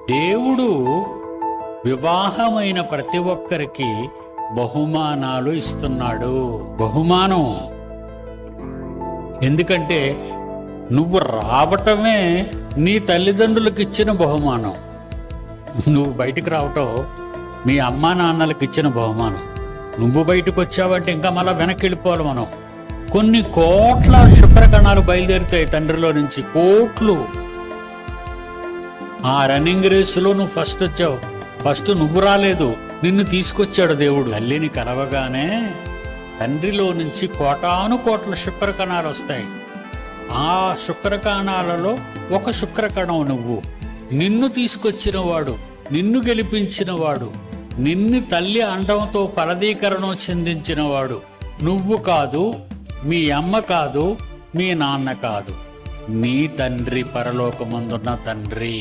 దేవుడు వివాహమైన ప్రతి ఒక్కరికి బహుమానాలు ఇస్తున్నాడు. బహుమానం ఎందుకంటే నువ్వు రావటమే నీ తల్లిదండ్రులకు ఇచ్చిన బహుమానం. నువ్వు బయటికి రావటం మీ అమ్మా నాన్నలకు ఇచ్చిన బహుమానం. నువ్వు బయటకు వచ్చావంటే ఇంకా మళ్ళీ వెనక్కి వెళ్ళిపోవాలి మనం. కొన్ని కోట్ల శుక్రకణాలు బయలుదేరుతాయి తండ్రిలో నుంచి, కోట్లు. ఆ రన్నింగ్ రేసులో నువ్వు ఫస్ట్ వచ్చావు. ఫస్ట్ నువ్వు రాలేదు, నిన్ను తీసుకొచ్చాడు దేవుడు. తల్లిని కలవగానే తండ్రిలో నుంచి కోటాను కోట్ల శుక్రకణాలు వస్తాయి. ఆ శుక్రకణాలలో ఒక శుక్రకణం నువ్వు. నిన్ను తీసుకొచ్చినవాడు, నిన్ను గెలిపించినవాడు, నిన్ను తల్లి అండంతో ఫలదీకరణం చెందించినవాడు నువ్వు కాదు, మీ అమ్మ కాదు, మీ నాన్న కాదు, నీ తండ్రి, పరలోకమందున్న తండ్రి.